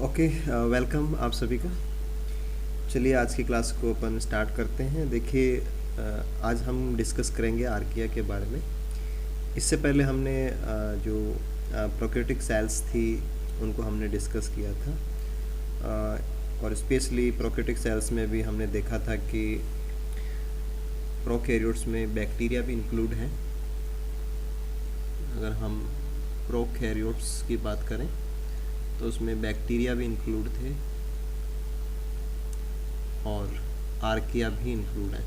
Okay, welcome आप सभी का। चलिए आज की क्लास को अपन स्टार्ट करते हैं। देखिए, आज हम डिस्कस करेंगे आर्किया के बारे में। इससे पहले हमने जो प्रोकैरियोटिक सेल्स थी उनको हमने डिस्कस किया था, और स्पेशली प्रोकैरियोटिक सेल्स में भी हमने देखा था कि प्रोकैरियोट्स में बैक्टीरिया भी इंक्लूड हैं। अगर हम प्रोकैरियोट्स की बात करें तो उसमें बैक्टीरिया भी इंक्लूड थे और आर्किया भी इंक्लूड है।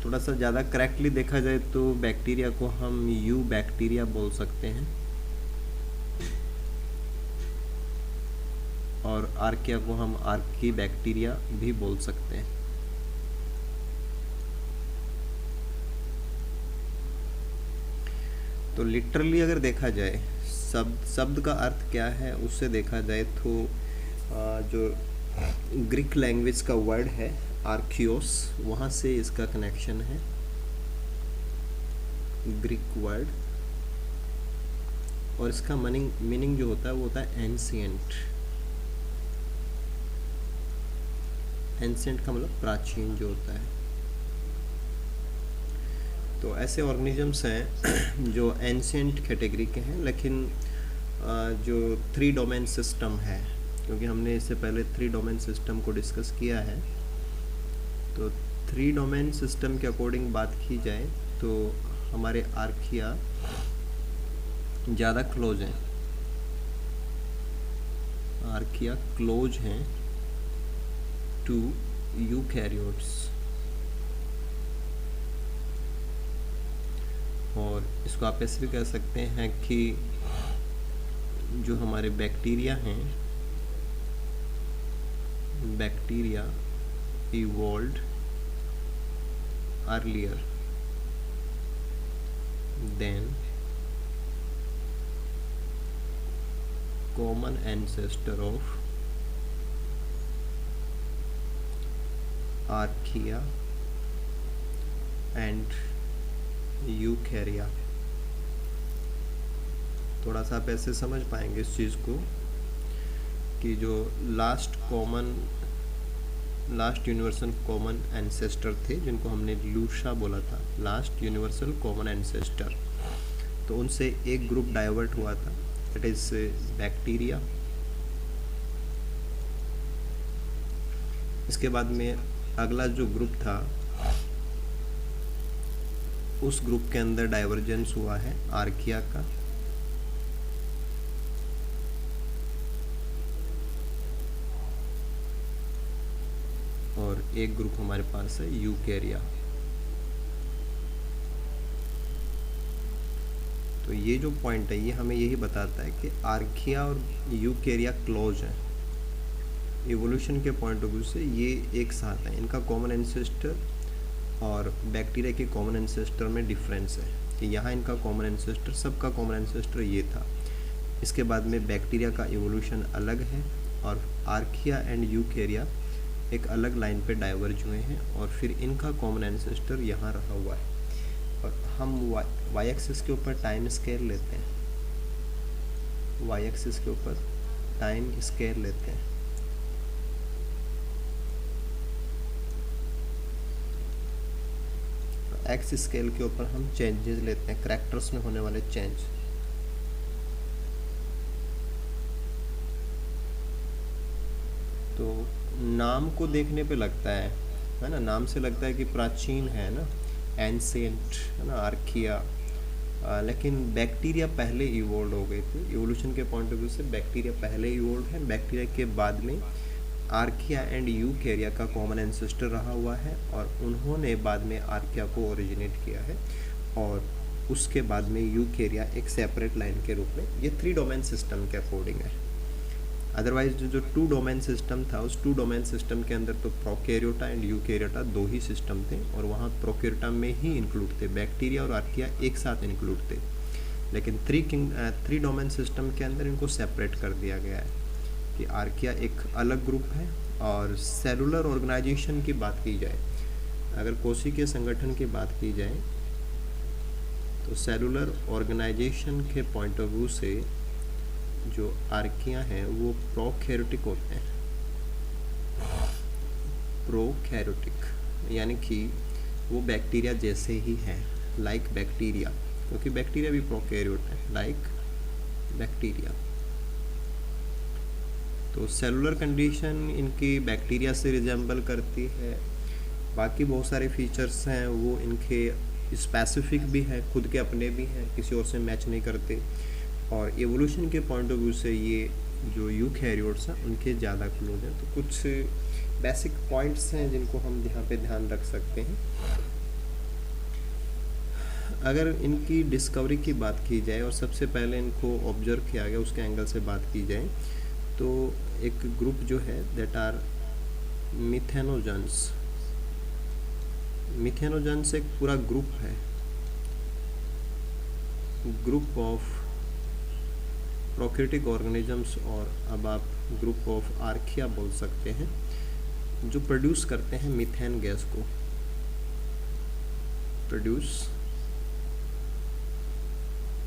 थोड़ा सा ज़्यादा करेक्टली देखा जाए तो बैक्टीरिया को हम यू बैक्टीरिया बोल सकते हैं और आर्किया को हम आर्की बैक्टीरिया भी बोल सकते हैं। तो लिटरली अगर देखा जाए शब्द का अर्थ क्या है उससे देखा जाए तो जो ग्रीक लैंग्वेज का वर्ड है आर्कियोस, वहाँ से इसका कनेक्शन है। ग्रीक वर्ड, और इसका मीनिंग जो होता है वो होता है एंशिएंट। एंशिएंट का मतलब प्राचीन जो होता है। तो ऐसे ऑर्गेनिजम्स हैं जो एंशिएंट कैटेगरी के हैं, लेकिन जो 3 डोमेन सिस्टम है, क्योंकि हमने इससे पहले 3 डोमेन सिस्टम को डिस्कस किया है, तो 3 डोमेन सिस्टम के अकॉर्डिंग बात की जाए तो हमारे आर्किया ज़्यादा क्लोज हैं। आर्किया क्लोज हैं टू यूकैरियोट्स, और इसको आप ऐसे भी कह सकते हैं कि जो हमारे बैक्टीरिया हैं, bacteria evolved earlier than common ancestor of archaea and eukarya. थोड़ा सा आप ऐसे समझ पाएंगे इस चीज़ को कि जो लास्ट यूनिवर्सल कॉमन एंसेस्टर थे, जिनको हमने लूशा बोला था, लास्ट यूनिवर्सल कॉमन एंसेस्टर, तो उनसे एक ग्रुप डाइवर्ट हुआ था, दैट इज बैक्टीरिया। इसके बाद में अगला जो ग्रुप था, उस ग्रुप के अंदर डाइवर्जेंस हुआ है आर्किया का, और एक ग्रुप हमारे पास है यूकैरिया। तो ये जो पॉइंट है ये हमें यही बताता है कि आर्किया और यूकैरिया क्लोज हैं। इवोल्यूशन के पॉइंट ऑफ व्यू से ये एक साथ हैं। इनका कॉमन एंसेस्टर और बैक्टीरिया के कॉमन एंसेस्टर में डिफरेंस है कि यहाँ इनका कॉमन एंसेस्टर, सबका कॉमन एंसेस्टर ये था। इसके बाद में बैक्टीरिया का इवोल्यूशन अलग है और आर्किया एंड यूकैरिया एक अलग लाइन पे डाइवर्ज हुए हैं, और फिर इनका कॉमन एंसेस्टर यहाँ रहा हुआ है। और हम वाई एक्सिस के ऊपर टाइम स्केल लेते हैं, वाई एक्सिस के ऊपर टाइम स्केल लेते हैं। एक्स स्केल के ऊपर हम चेंजेस लेते हैं, करैक्टर्स में होने वाले चेंज। तो नाम को देखने पे लगता है ना, नाम से लगता है कि प्राचीन है ना, एंशिएंट है ना, आर्किया, लेकिन बैक्टीरिया पहले इवोल्व हो गए थे। इवोल्यूशन के पॉइंट ऑफ व्यू से बैक्टीरिया पहले इवोल्व है। बैक्टीरिया के बाद में आर्किया एंड यूकैरिया का कॉमन एंसेस्टर रहा हुआ है, और उन्होंने बाद में आर्किया को ओरिजिनेट किया है, और उसके बाद में यूकैरिया एक सेपरेट लाइन के रूप में। ये 3 डोमेन सिस्टम के अकॉर्डिंग है। अदरवाइज जो 2 डोमेन सिस्टम था, उस 2 डोमेन सिस्टम के अंदर तो प्रोकैरियोटा एंड यूकैरियोटा 2 ही सिस्टम थे, और वहाँ प्रोकैरियोटा में ही इंक्लूड थे, बैक्टीरिया और आर्किया एक साथ इंक्लूड थे। लेकिन 3 डोमेन सिस्टम के अंदर इनको सेपरेट कर दिया गया है कि आर्किया एक अलग ग्रुप है। और सेलुलर ऑर्गेनाइजेशन की बात की जाए, अगर कोशिकीय संगठन की बात की जाए तो सेलुलर ऑर्गेनाइजेशन के पॉइंट ऑफ व्यू से जो आर्किया हैं वो प्रोकैरियोटिक होते हैं। प्रोकैरियोटिक यानी कि वो बैक्टीरिया जैसे ही हैं, लाइक बैक्टीरिया, क्योंकि बैक्टीरिया भी प्रोकैरियोट है, लाइक बैक्टीरिया। तो सेलुलर कंडीशन इनकी बैक्टीरिया से रिजेंबल करती है। बाकी बहुत सारे फीचर्स हैं वो इनके स्पेसिफिक भी हैं, खुद के अपने भी हैं, किसी और से मैच नहीं करते। और एवोल्यूशन के पॉइंट ऑफ व्यू से ये जो यूकैरियोट्स हैं उनके ज़्यादा क्लोज हैं। तो कुछ बेसिक पॉइंट्स हैं जिनको हम यहाँ पे ध्यान रख सकते हैं। अगर इनकी डिस्कवरी की बात की जाए और सबसे पहले इनको ऑब्जर्व किया गया उसके एंगल से बात की जाए, तो एक ग्रुप जो है दैट आर मिथेनोजन्स। मिथेनोजन्स एक पूरा ग्रुप है, ग्रुप ऑफ प्रोकैरियोटिक ऑर्गेनिजम्स, और अब आप ग्रुप ऑफ आर्किया बोल सकते हैं, जो प्रोड्यूस करते हैं मीथेन गैस को, प्रोड्यूस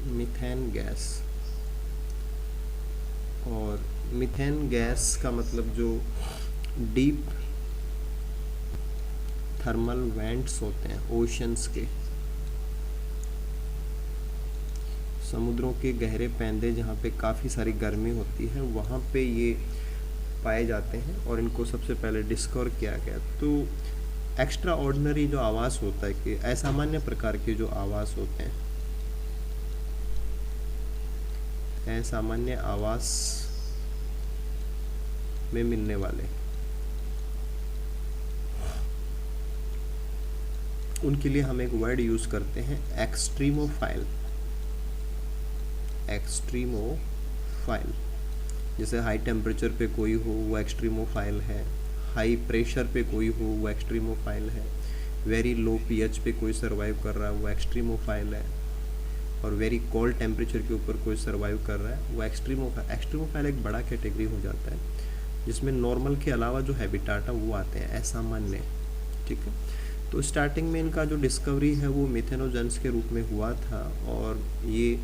मीथेन गैस। और मीथेन गैस का मतलब जो डीप थर्मल वेंट्स होते हैं ओशंस के, समुद्रों के गहरे पैंदे जहाँ पे काफ़ी सारी गर्मी होती है वहाँ पे ये पाए जाते हैं और इनको सबसे पहले डिस्कवर किया गया। तो एक्स्ट्रा ऑर्डिनरी जो आवास होता है कि असामान्य प्रकार के जो आवास होते हैं, असामान्य आवास में मिलने वाले, उनके लिए हम एक वर्ड यूज करते हैं एक्सट्रीमोफाइल। एक्सट्रीमोफाइल, जैसे हाई टेम्परेचर पे कोई हो वो एक्सट्रीमोफाइल है, हाई प्रेशर पे कोई हो वो एक्सट्रीमोफाइल है, वेरी लो पीएच पे कोई सर्वाइव कर रहा है वो एक्सट्रीमोफाइल है, और वेरी कोल्ड टेम्परेचर के ऊपर कोई सर्वाइव कर रहा है वो एक्सट्रीमोफाइल। एक्सट्रीमोफाइल एक बड़ा कैटेगरी हो जाता है जिसमें नॉर्मल के अलावा जो हैबिटाट है वो आते हैं असामान्य। ठीक है, तो स्टार्टिंग में इनका जो डिस्कवरी है वो मिथेनोजन्स के रूप में हुआ था, और ये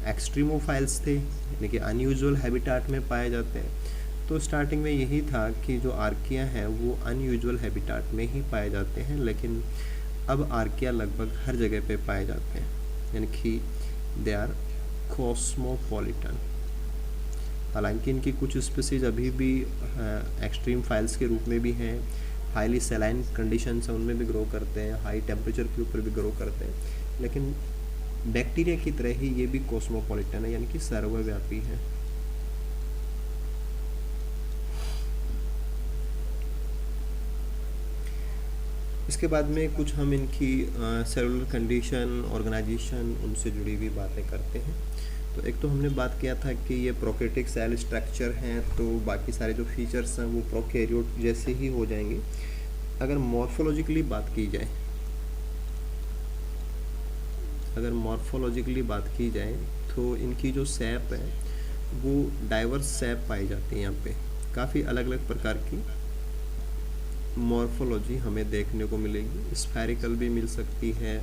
एक्सट्रीमोफाइल्स थे, यानी कि अनयूजुअल हैबिटाट में पाए जाते हैं। तो स्टार्टिंग में यही था कि जो आर्किया हैं वो अनयूजुअल हैबिटाट में ही पाए जाते हैं, लेकिन अब आर्किया लगभग हर जगह पे पाए जाते हैं, यानी कि दे आर कॉस्मोपॉलिटन। हालांकि इनकी कुछ स्पीसीज अभी भी एक्सट्रीम फाइल्स के रूप में भी हैं, हाईली सैलाइन कंडीशंस हैं उनमें भी ग्रो करते हैं, हाई टेम्परेचर के ऊपर भी ग्रो करते हैं, लेकिन बैक्टीरिया की तरह ही ये भी कॉस्मोपॉलिटन है, यानी कि सर्वव्यापी है। इसके बाद में कुछ हम इनकी सेलुलर कंडीशन, ऑर्गेनाइजेशन, उनसे जुड़ी हुई बातें करते हैं। तो एक तो हमने बात किया था कि ये प्रोकैरियोटिक सेल स्ट्रक्चर हैं, तो बाकी सारे जो फीचर्स हैं वो प्रोकैरियोट जैसे ही हो जाएंगे। अगर मॉर्फोलॉजिकली बात की जाए, की जाए तो इनकी जो सैप है वो डाइवर्स सैप पाई जाती है। यहाँ पे काफ़ी अलग अलग प्रकार की मॉर्फोलॉजी हमें देखने को मिलेगी। स्फेरिकल भी मिल सकती है,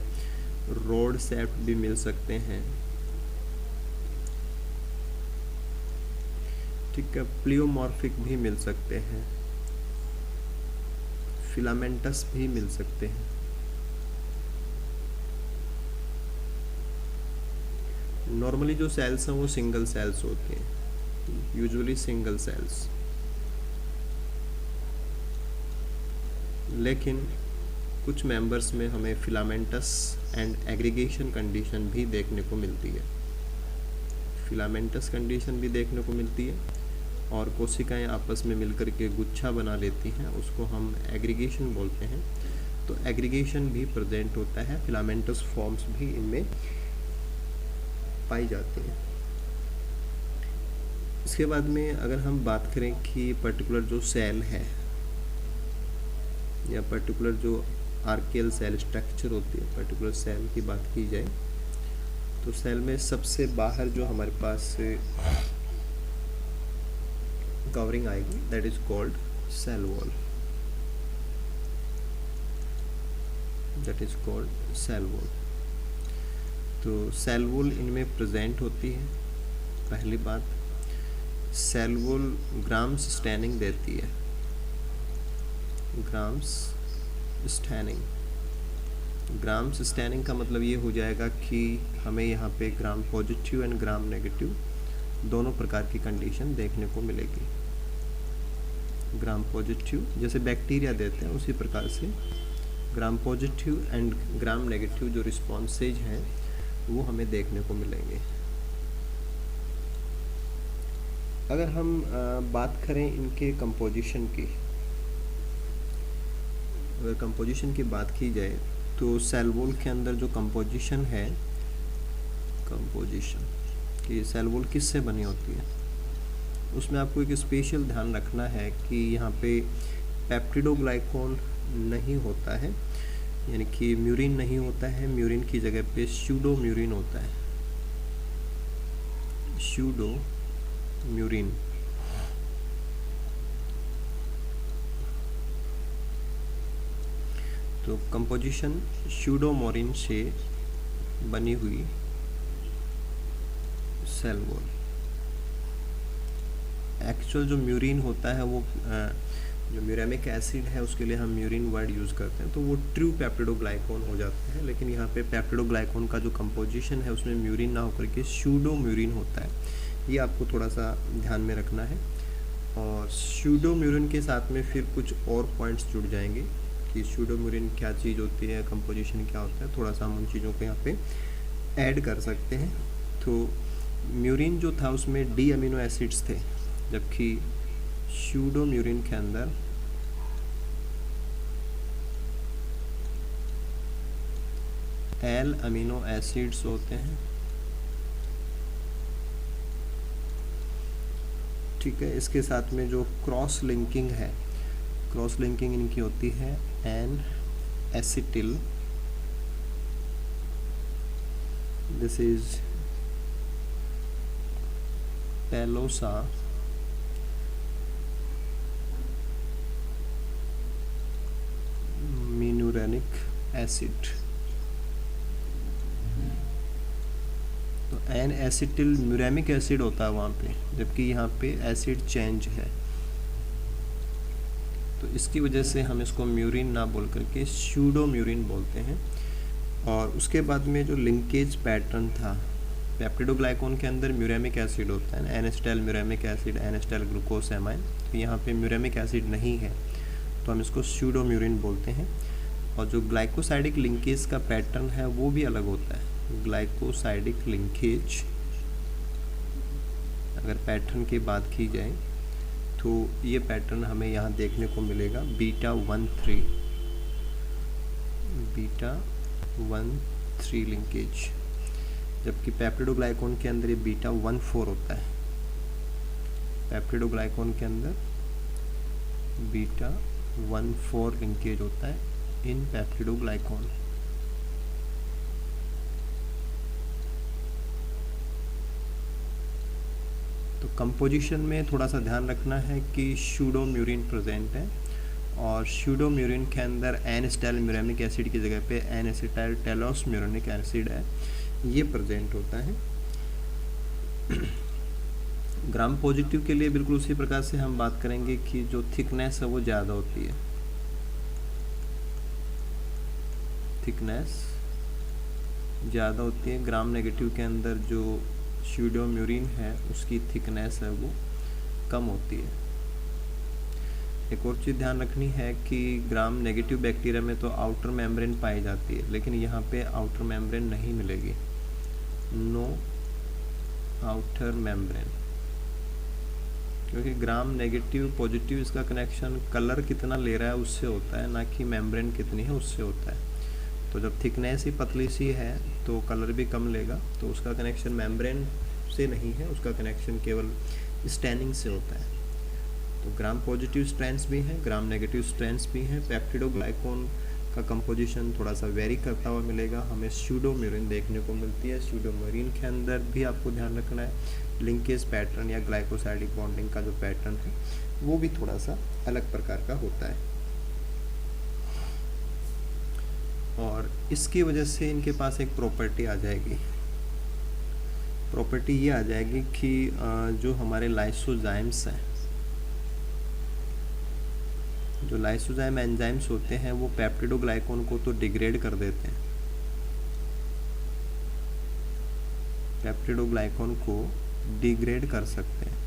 रोड सैप भी मिल सकते हैं, ठीक है, प्लियोमॉर्फिक भी मिल सकते हैं, फिलामेंटस भी मिल सकते हैं। नॉर्मली जो सेल्स हैं वो सिंगल सेल्स होते हैं, यूजुअली सिंगल सेल्स, लेकिन कुछ मेंबर्स में हमें फिलामेंटस एंड एग्रीगेशन कंडीशन भी देखने को मिलती है। फिलामेंटस कंडीशन भी देखने को मिलती है और कोशिकाएं आपस में मिलकर के गुच्छा बना लेती हैं, उसको हम एग्रीगेशन बोलते हैं। तो एग्रीगेशन भी प्रेजेंट होता है, फिलामेंटस फॉर्म्स भी इनमें पाई जाती हैं। इसके बाद में अगर हम बात करें कि पर्टिकुलर जो सेल है या पर्टिकुलर जो आर्कियल सेल स्ट्रक्चर होती है, पर्टिकुलर सेल की बात की जाए तो सेल में सबसे बाहर जो हमारे पास कवरिंग आएगी that is called cell wall, that is called cell wall. तो सेल वॉल इनमें प्रेजेंट होती है। पहली बात, सेल वॉल ग्राम्स स्टैनिंग देती है, ग्राम्स स्टैनिंग। ग्राम्स स्टैनिंग का मतलब ये हो जाएगा कि हमें यहाँ पे gram positive and gram negative दोनों प्रकार की कंडीशन देखने को मिलेगी। ग्राम पॉजिटिव जैसे बैक्टीरिया देते हैं उसी प्रकार से gram positive and gram negative जो रिस्पॉन्सेज हैं वो हमें देखने को मिलेंगे। अगर हम बात करें इनके कंपोजिशन की, अगर कंपोजिशन की बात की जाए तो सेल वॉल के अंदर जो कंपोजिशन है, कंपोजिशन कि सेल वॉल किससे बनी होती है, उसमें आपको एक स्पेशल ध्यान रखना है कि यहाँ पे पेप्टिडोग्लाइकॉन नहीं होता है, यानी कि म्यूरिन नहीं होता है। म्यूरिन की जगह पे स्यूडो म्यूरिन होता है, स्यूडो म्यूरिन। तो कंपोजिशन स्यूडोमोरिन से बनी हुई सेल वॉल। एक्चुअल जो म्यूरिन होता है वो जो म्यूरेमिक एसिड है उसके लिए हम म्यूरिन वर्ड यूज़ करते हैं, तो वो ट्रू पेप्टिडोग्लाइकॉन हो जाता है। लेकिन यहाँ पे पेप्टिडोग्लाइकॉन का जो कंपोजिशन है उसमें म्यूरिन ना होकर के स्यूडो म्यूरिन होता है, ये आपको थोड़ा सा ध्यान में रखना है। और स्यूडो म्यूरिन के साथ में फिर कुछ और पॉइंट्स जुड़ जाएंगे कि स्यूडो म्यूरिन क्या चीज़ होती है, कंपोजिशन क्या होता है, थोड़ा सा हम उन चीज़ों को यहाँ पे ऐड कर सकते हैं। तो म्यूरिन जो था उसमें डी अमीनो एसिड्स थे, जबकि स्यूडो म्यूरिन के अंदर एल अमीनो एसिड्स होते हैं। ठीक है, इसके साथ में जो क्रॉस लिंकिंग है, क्रॉस लिंकिंग इनकी होती है N acetyl, this is pelosa muramic acid. तो एन एसिटिल म्यूरेमिक एसिड होता है वहाँ पे, जबकि यहाँ पे एसिड चेंज है, तो इसकी वजह से हम इसको म्यूरिन ना बोल करके स्यूडो म्यूरिन बोलते हैं। और उसके बाद में जो लिंकेज पैटर्न था, पेप्टिडोग्लाइकॉन के अंदर म्यूरेमिक एसिड होता है, N acetyl muramic acid, N acetyl glucosamine, तो यहाँ पे म्यूरेमिक एसिड नहीं है तो हम इसको स्यूडो म्यूरिन बोलते हैं। और जो ग्लाइकोसाइडिक लिंकेज का पैटर्न है वो भी अलग होता है। ग्लाइकोसाइडिक लिंकेज अगर पैटर्न की बात की जाए तो ये पैटर्न हमें यहाँ देखने को मिलेगा β13 लिंकेज, जबकि पेप्टिडोग्लाइकॉन के अंदर ये β14 होता है। पेप्टिडोग्लाइकॉन के अंदर β14 लिंकेज होता है इन पेप्टिडोग्लाइकॉन। तो कंपोजिशन में थोड़ा सा ध्यान रखना है कि स्यूडो म्यूरिन प्रेजेंट है, और स्यूडो म्यूरिन के अंदर एन एसिटाइल म्यूरेमिक एसिड की जगह पे एन एसिटाइल टेलोस म्यूरेनिक एसिड है, ये प्रेजेंट होता है। ग्राम पॉजिटिव के लिए बिल्कुल उसी प्रकार से हम बात करेंगे कि जो थिकनेस है वो ज़्यादा होती है, थिकनेस ज़्यादा होती है। ग्राम नेगेटिव के अंदर जो स्यूडो म्यूरिन है उसकी थिकनेस है वो कम होती है। एक और चीज़ ध्यान रखनी है कि ग्राम नेगेटिव बैक्टीरिया में तो आउटर मेम्ब्रेन पाई जाती है, लेकिन यहाँ पे आउटर मेम्ब्रेन नहीं मिलेगी, नो आउटर मेम्ब्रेन, क्योंकि ग्राम नेगेटिव पॉजिटिव इसका कनेक्शन कलर कितना ले रहा है उससे होता है, ना कि मेम्ब्रेन कितनी है उससे होता है। तो जब थिकनेस ही पतली सी है तो कलर भी कम लेगा, तो उसका कनेक्शन मेम्ब्रेन से नहीं है, उसका कनेक्शन केवल स्टैनिंग से होता है। तो ग्राम पॉजिटिव स्ट्रैंड्स भी हैं, ग्राम नेगेटिव स्ट्रैंड्स भी हैं। पेप्टिडोग्लाइकॉन का कंपोजिशन थोड़ा सा वेरी करता हुआ मिलेगा, हमें स्यूडो म्यूरिन देखने को मिलती है। स्यूडो म्यूरिन के अंदर भी आपको ध्यान रखना है लिंकेज पैटर्न या ग्लाइकोसाइडिक बॉन्डिंग का जो पैटर्न है वो भी थोड़ा सा अलग प्रकार का होता है। और इसकी वजह से इनके पास एक प्रॉपर्टी आ जाएगी। प्रॉपर्टी ये आ जाएगी कि जो हमारे लाइसोजाइम्स हैं, जो लाइसोजाइम एंजाइम्स होते हैं वो पेप्टिडोग्लाइकॉन को तो डिग्रेड कर देते हैं, पेप्टिडोग्लाइकॉन को डिग्रेड कर सकते हैं,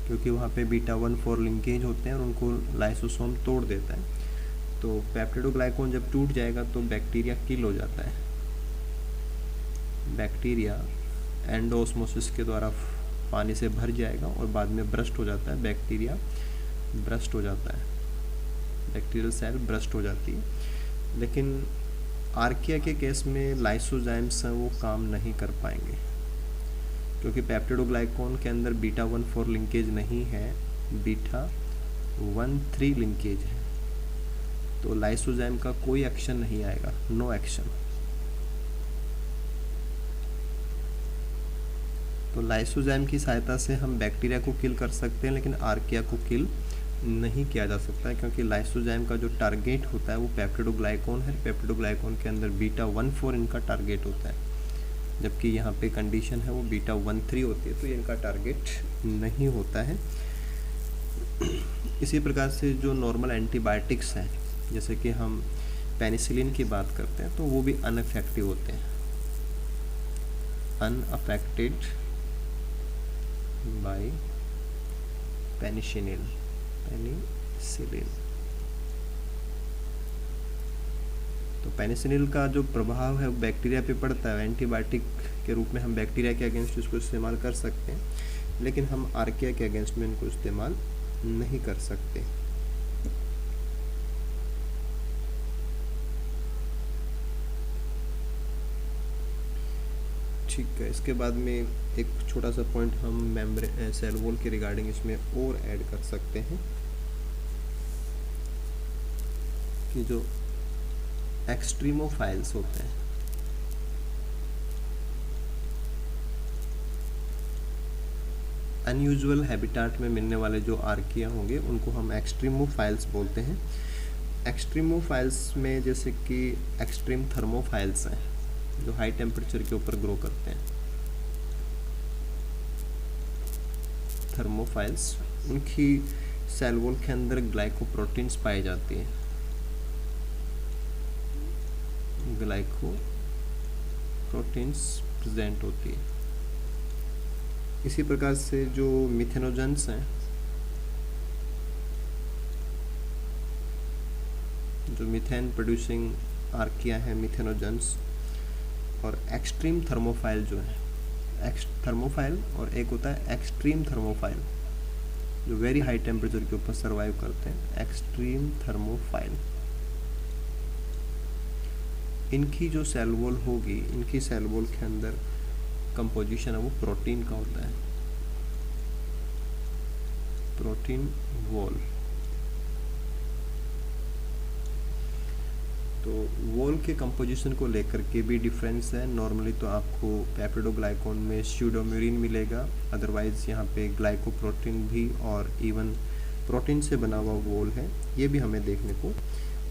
क्योंकि वहाँ पे बीटा 1,4 लिंकेज होते हैं और उनको लाइसोसोम तोड़ देता है। तो पेप्टिडोग्लाइकॉन जब टूट जाएगा तो बैक्टीरिया किल हो जाता है। बैक्टीरिया एंडोस्मोसिस के द्वारा पानी से भर जाएगा और बाद में ब्रस्ट हो जाता है, बैक्टीरिया ब्रस्ट हो जाता है, बैक्टीरियल सेल ब्रस्ट हो जाती है। लेकिन आर्किया के केस में लाइसोजाइम्स हैं वो काम नहीं कर पाएंगे, क्योंकि पेप्टिडोग्लाइकॉन के अंदर बीटा 1,4 लिंकेज नहीं है, बीटा 1,3 लिंकेज है। तो लाइसोजाइम का कोई एक्शन नहीं आएगा, नो एक्शन। तो लाइसोजाइम की सहायता से हम बैक्टीरिया को किल कर सकते हैं, लेकिन आर्किया को किल नहीं किया जा सकता है, क्योंकि लाइसोजाइम का जो टारगेट होता है वो पेप्टिडोग्लाइकॉन है। पेप्टिडोग्लाइकॉन के अंदर बीटा 1,4 इनका टारगेट होता है, जबकि यहाँ पे कंडीशन है वो बीटा 1,3 होती है, तो ये इनका टारगेट नहीं होता है। इसी प्रकार से जो नॉर्मल एंटीबायोटिक्स हैं, जैसे कि हम पेनिसिलिन की बात करते हैं, तो वो भी अनइफेक्टिव होते हैं, अनअफेक्टेड बाय पेनिसिलिन। तो पेनिसिलिन का जो प्रभाव है बैक्टीरिया पे पड़ता है, एंटीबायोटिक के रूप में हम बैक्टीरिया के अगेंस्ट इसको इस्तेमाल कर सकते हैं, लेकिन हम आर्किया के अगेंस्ट में इनको इस्तेमाल नहीं कर सकते। ठीक है, इसके बाद में एक छोटा सा पॉइंट हम मेम्ब्रेन सेल वॉल के रिगार्डिंग इसमें और ऐड कर सकते हैं कि जो एक्सट्रीमोफाइल्स होते हैं, अनयूजुअल हैबिटाट में मिलने वाले जो आर्किया होंगे उनको हम एक्सट्रीमोफाइल्स बोलते हैं। एक्सट्रीमोफाइल्स में जैसे कि एक्सट्रीम थर्मोफाइल्स हैं, जो हाई टेम्परेचर के ऊपर ग्रो करते हैं। थर्मोफाइल्स, उनकी सेल वॉल के अंदर ग्लाइकोप्रोटीन्स पाई जाती हैं, ग्लाइकोप्रोटीन्स प्रेजेंट होती है। इसी प्रकार से जो मिथेनोजेंस हैं, जो मीथेन प्रोड्यूसिंग आर्किया है मिथेनोजेंस, और एक्सट्रीम थर्मोफाइल जो है, थर्मोफाइल और एक होता है एक्सट्रीम थर्मोफाइल, जो वेरी हाई टेम्परेचर के ऊपर सर्वाइव करते हैं, एक्सट्रीम थर्मोफाइल। इनकी जो सेल वॉल होगी, इनकी सेल वॉल के अंदर कंपोजिशन है वो प्रोटीन का होता है, प्रोटीन वॉल। तो वॉल के कंपोजिशन को लेकर के भी डिफरेंस है। नॉर्मली तो आपको पेप्टिडोग्लाइकॉन में स्यूडोम्यूरिन मिलेगा, अदरवाइज यहाँ पे ग्लाइकोप्रोटीन भी और इवन प्रोटीन से बना हुआ वॉल है, ये भी हमें देखने को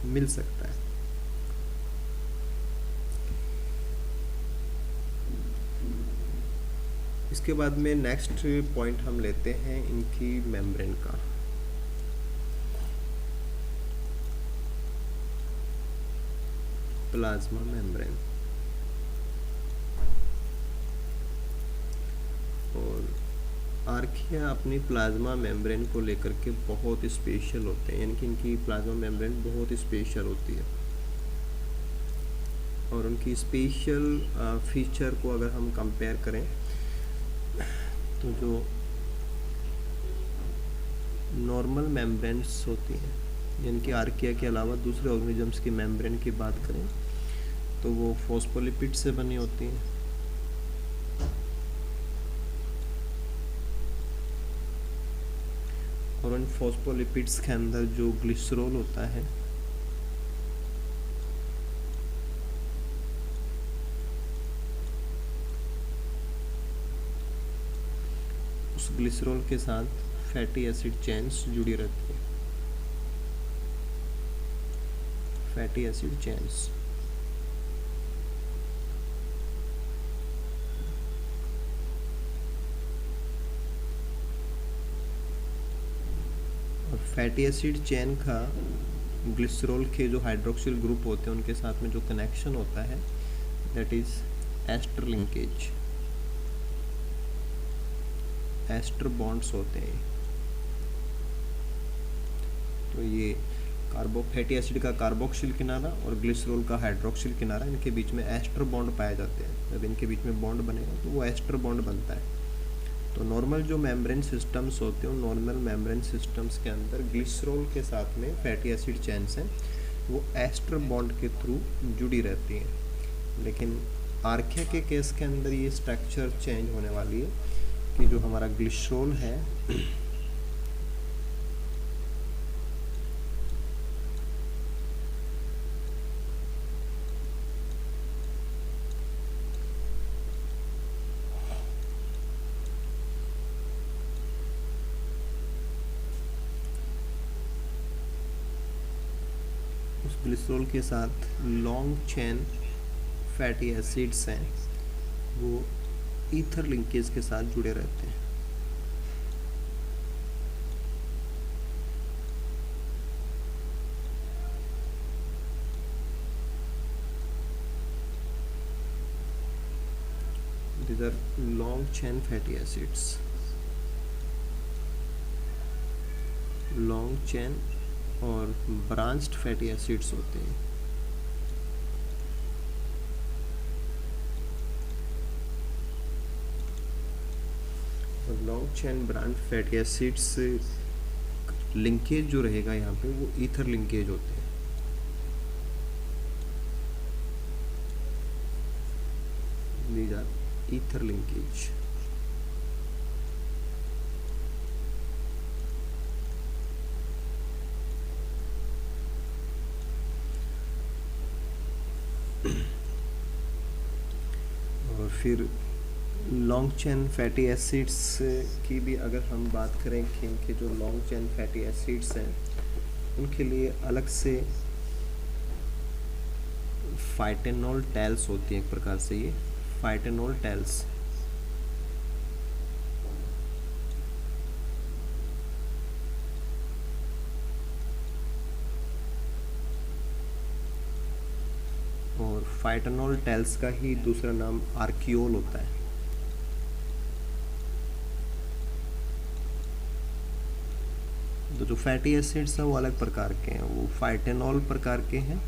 मिल सकता है। इसके बाद में नेक्स्ट पॉइंट हम लेते हैं इनकी मेम्ब्रेन का। प्लाज्मा मेम्ब्रेन, और आर्किया अपनी प्लाज्मा मेम्ब्रेन को लेकर के बहुत स्पेशल होते हैं, यानी कि इनकी प्लाज्मा मेम्ब्रेन बहुत स्पेशल होती है। और उनकी स्पेशल फीचर को अगर हम कंपेयर करें तो जो नॉर्मल मेम्ब्रेन्स होती हैं, यानी कि आर्किया के अलावा दूसरे ऑर्गेनिजम्स की मेम्ब्रेन की बात करें तो वो फॉस्फोलिपिड से बनी होती हैं। और उन फॉस्फोलिपिड्स के अंदर जो ग्लिसरॉल होता है उस ग्लिसरॉल के साथ फैटी एसिड चेन्स जुड़ी रहती है, fatty acid chains. Fatty acid chain का ग्लिसरॉल के जो हाइड्रोक्सिल ग्रुप होते हैं उनके साथ में जो कनेक्शन होता है that is ester linkage, ester bonds होते हैं। तो ये फैटी एसिड का कार्बोक्सिल किनारा और ग्लिसरॉल का हाइड्रोक्सिल किनारा, इनके बीच में एस्टर बॉन्ड पाए जाते हैं। जब इनके बीच में बॉन्ड बनेगा तो वो एस्टर बॉन्ड बनता है। तो नॉर्मल जो मेम्ब्रेन सिस्टम्स होते हैं नॉर्मल मेम्ब्रेन सिस्टम्स के अंदर ग्लिसरॉल के साथ में फैटी एसिड चेन्स हैं वो एस्टर बॉन्ड के थ्रू जुड़ी रहती हैं। लेकिन आर्किया के केस के अंदर ये स्ट्रक्चर चेंज होने वाली है कि जो हमारा ग्लिसरॉल है उस ग्लिसरॉल के साथ लॉन्ग चेन फैटी एसिड्स हैं वो ईथर लिंकेज के साथ जुड़े रहते हैं। These are long chain fatty acids, long chain और ब्रांच्ड फैटी एसिड्स होते हैं। और long chain branch fatty acids linkage जो रहेगा यहाँ पे वो ईथर लिंकेज होते हैं। These are ether linkage. और फिर लॉन्ग चेन फैटी एसिड्स की भी अगर हम बात करें कि इनके जो लॉन्ग चेन फैटी एसिड्स हैं उनके लिए अलग से फाइटेनॉल टैल्स होती है एक प्रकार से, ये फाइटेनॉल टैल्स। और फाइटेनॉल टैल्स का ही दूसरा नाम आर्कियोल होता है। तो जो फैटी एसिड्स हैं वो अलग प्रकार के हैं, वो फाइटेनॉल प्रकार के हैं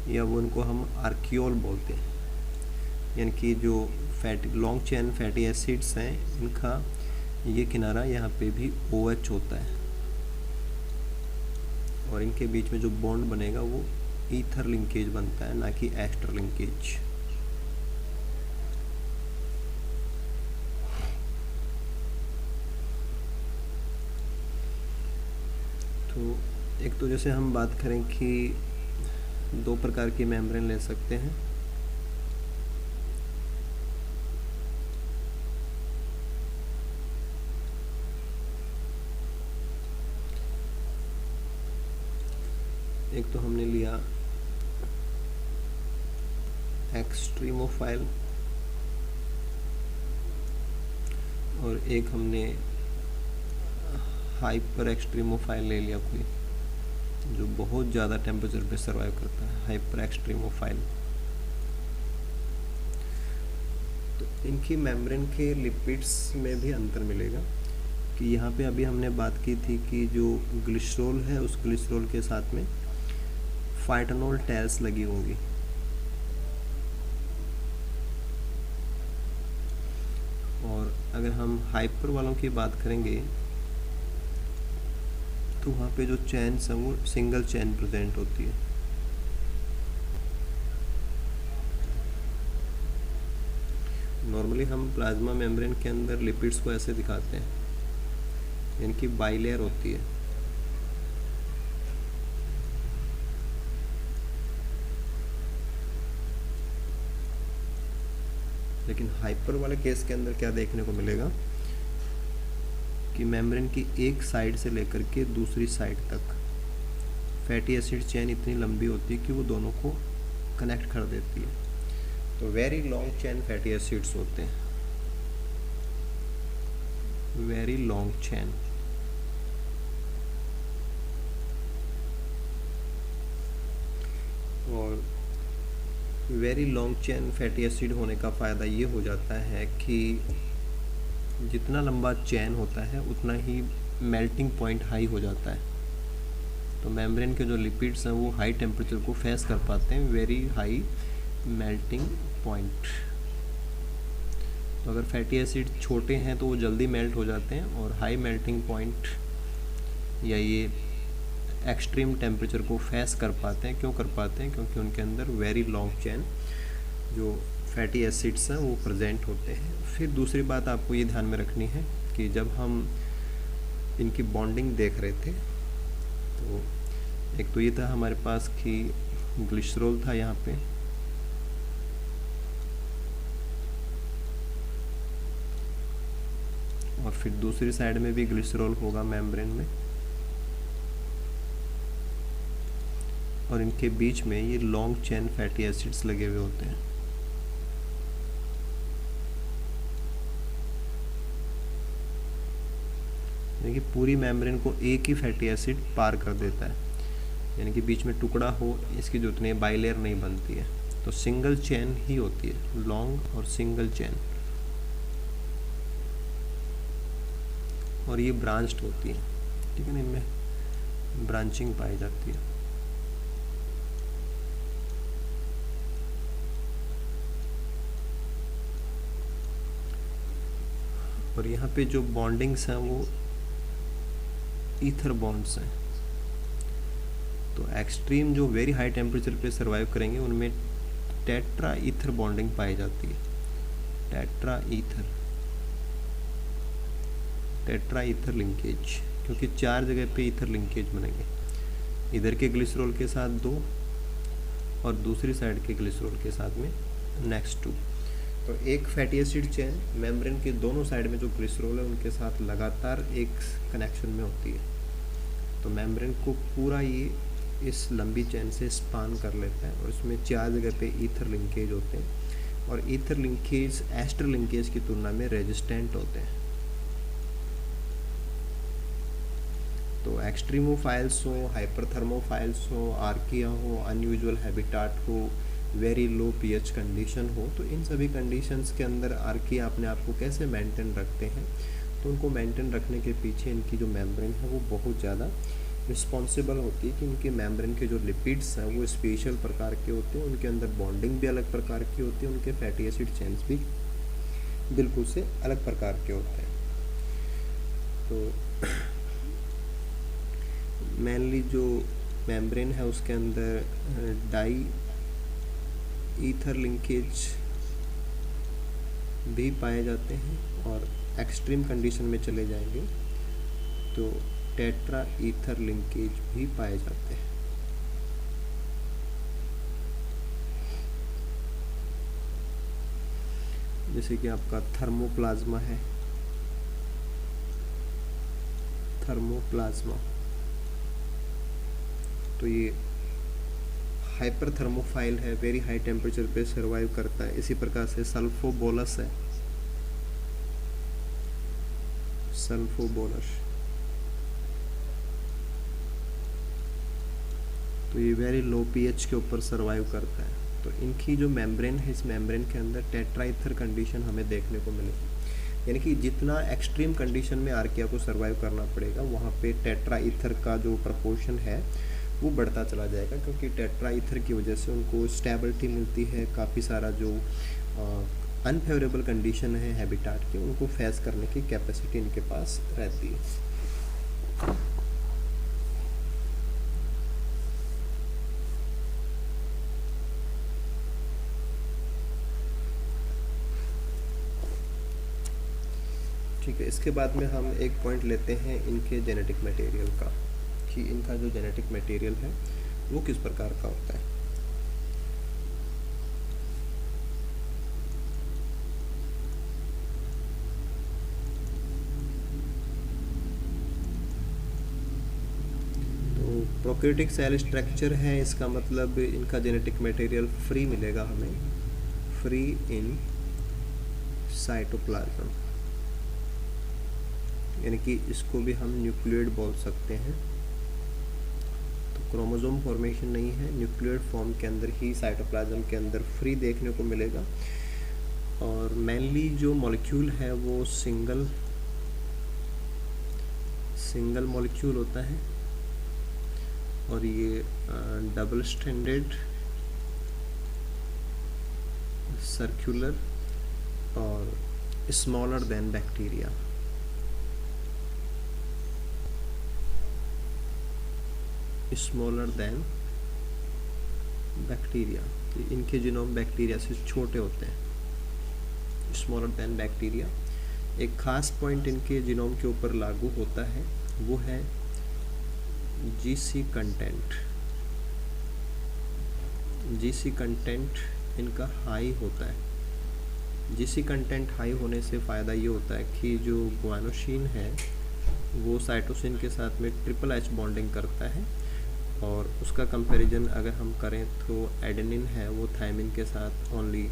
या वो उनको हम आर्कियोल बोलते हैं। यानी कि जो लॉन्ग चेन फैटी एसिड्स हैं इनका ये किनारा यहाँ पे भी OH होता है और इनके बीच में जो बॉन्ड बनेगा वो ईथर लिंकेज बनता है, ना कि एस्टर लिंकेज। तो एक तो जैसे हम बात करें कि दो प्रकार की मेम्ब्रेन ले सकते हैं। एक तो हमने लिया एक्सट्रीमोफाइल और एक हमने हाइपर एक्सट्रीमोफाइल ले लिया, कोई जो बहुत ज़्यादा टेम्परेचर पे सर्वाइव करता है, हाइपर एक्सट्रीमोफाइल। तो इनकी मेम्ब्रेन के लिपिड्स में भी अंतर मिलेगा कि यहाँ पे अभी हमने बात की थी कि जो ग्लिसरॉल है उस ग्लिसरॉल के साथ में फाइटेनॉल टैल्स लगी होंगी। और अगर हम हाइपर वालों की बात करेंगे तो वहाँ पे जो चेन्स हैं वो सिंगल चेन प्रेजेंट होती है। नॉर्मली हम प्लाज्मा मेम्ब्रेन के अंदर लिपिड्स को ऐसे दिखाते हैं, इनकी बाइलेयर होती है। लेकिन हाइपर वाले केस के अंदर क्या देखने को मिलेगा कि मेम्ब्रेन की एक साइड से लेकर के दूसरी साइड तक फैटी एसिड चेन इतनी लंबी होती है कि वो दोनों को कनेक्ट कर देती है। तो very long chain fatty acids होते हैं, very long chain. Very long chain fatty acid होने का फ़ायदा ये हो जाता है कि जितना लंबा चेन होता है उतना ही मेल्टिंग पॉइंट हाई हो जाता है। तो मेम्ब्रेन के जो लिपिड्स हैं वो हाई टेम्परेचर को फेस कर पाते हैं, वेरी हाई मेल्टिंग पॉइंट। तो अगर फैटी एसिड छोटे हैं तो वो जल्दी मेल्ट हो जाते हैं, और हाई मेल्टिंग पॉइंट या ये एक्सट्रीम टेम्परेचर को फेस कर पाते हैं। क्यों कर पाते हैं? क्योंकि उनके अंदर वेरी लॉन्ग चेन जो फैटी एसिड्स हैं वो प्रेजेंट होते हैं। फिर दूसरी बात आपको ये ध्यान में रखनी है कि जब हम इनकी बॉन्डिंग देख रहे थे तो एक तो ये था हमारे पास कि ग्लिसरॉल था यहाँ पे, और फिर दूसरी साइड में भी ग्लिसरॉल होगा मेम्ब्रेन में, और इनके बीच में ये लॉन्ग चेन फैटी एसिड्स लगे हुए होते हैं। यानी कि पूरी मेम्ब्रेन को एक ही फैटी एसिड पार कर देता है, यानी कि बीच में टुकड़ा हो इसकी जरूरत नहीं, बाइलेयर नहीं बनती है। तो सिंगल चेन ही होती है, लॉन्ग और सिंगल चेन, और ये ब्रांच्ड होती है। ठीक है ना, इनमें ब्रांचिंग पाई जाती है। और यहाँ पे जो बॉन्डिंग्स हैं वो ईथर बॉन्ड्स हैं। तो एक्सट्रीम जो वेरी हाई टेम्परेचर पे सर्वाइव करेंगे उनमें टेट्रा ईथर बॉन्डिंग पाई जाती है। टेट्रा ईथर लिंकेज, क्योंकि 4 जगह पे ईथर लिंकेज बनेंगे, इधर के ग्लिसरॉल के साथ 2 और दूसरी साइड के ग्लिसरॉल के साथ में नेक्स्ट 2। तो एक फैटी एसिड चेन मेम्ब्रेन के दोनों साइड में जो ग्लिसरॉल है उनके साथ लगातार एक कनेक्शन में होती है। तो मेम्ब्रेन को पूरा ये इस लंबी चेन से स्पान कर लेता है, और इसमें 4 जगह पे ईथर लिंकेज होते हैं, और ईथर लिंकेज एस्टर लिंकेज की तुलना में रेजिस्टेंट होते हैं। तो एक्सट्रीमोफाइल्स हो, हाइपरथर्मोफाइल्स हो, आर्किया हो, अनयूजुअल हैबिटाट हो, वेरी लो पीएच कंडीशन हो, तो इन सभी कंडीशंस के अंदर आर्किया अपने आप को कैसे मेंटेन रखते हैं? तो उनको मेंटेन रखने के पीछे इनकी जो मेम्ब्रेन है वो बहुत ज़्यादा रिस्पॉन्सिबल होती है कि इनके मेम्ब्रेन के जो लिपिड्स हैं वो स्पेशल प्रकार के होते हैं, उनके अंदर बॉन्डिंग भी अलग प्रकार की होती है, उनके फैटी एसिड चेन्स भी बिल्कुल से अलग प्रकार के होते हैं। तो मेनली जो मेम्ब्रेन है उसके अंदर डाई ईथर लिंकेज भी पाए जाते हैं, और एक्सट्रीम कंडीशन में चले जाएंगे तो टेट्रा ईथर लिंकेज भी पाए जाते हैं। जैसे कि आपका थर्मोप्लाज्मा है, थर्मोप्लाज्मा तो ये हाइपर थर्मोफाइल है, वेरी हाई टेम्परेचर पे सर्वाइव करता है। इसी प्रकार से सल्फोबोलस है, सल्फोबोलस तो ये वेरी लो पीएच के ऊपर सर्वाइव करता है। तो इनकी जो मेम्ब्रेन है, इस मेम्ब्रेन के अंदर टेट्राईथर कंडीशन हमें देखने को मिलेगी, यानी कि जितना एक्सट्रीम कंडीशन में आर्किया को सर्वाइव करना पड़ेगा वहाँ पे टेट्राईथर का जो प्रपोर्शन है वो बढ़ता चला जाएगा, क्योंकि टेट्राईथर की वजह से उनको स्टेबिलिटी मिलती है। काफ़ी सारा जो अनफेवरेबल कंडीशन है हैबिटाट की, उनको फेस करने की कैपेसिटी इनके पास रहती है। ठीक है, इसके बाद में हम एक पॉइंट लेते हैं इनके जेनेटिक मटेरियल का, कि इनका जो जेनेटिक मटेरियल है वो किस प्रकार का होता है। तो प्रोकैरियोटिक सेल स्ट्रक्चर है, इसका मतलब इनका जेनेटिक मटेरियल फ्री मिलेगा हमें, फ्री इन साइटोप्लाज्म, यानी कि इसको भी हम न्यूक्लियोइड बोल सकते हैं। क्रोमोसोम फॉर्मेशन नहीं है, न्यूक्लियर फॉर्म के अंदर ही साइटोप्लाज्म के अंदर फ्री देखने को मिलेगा। और मेनली जो मॉलिक्यूल है वो सिंगल मॉलिक्यूल होता है, और ये डबल स्ट्रैंडेड, सर्कुलर और smaller than bacteria. Smaller than bacteria, इनके जीनोम बैक्टीरिया से छोटे होते हैं। Smaller than bacteria. एक खास पॉइंट इनके जीनोम के ऊपर लागू होता है, वो है जीसी कंटेंट। जीसी कंटेंट इनका हाई होता है। जीसी कंटेंट हाई होने से फ़ायदा ये होता है कि जो ग्वानोसिन है वो साइटोसिन के साथ में ट्रिपल एच बॉन्डिंग करता है, और उसका कंपैरिजन अगर हम करें तो एडेनिन है वो थायमिन के साथ ओनली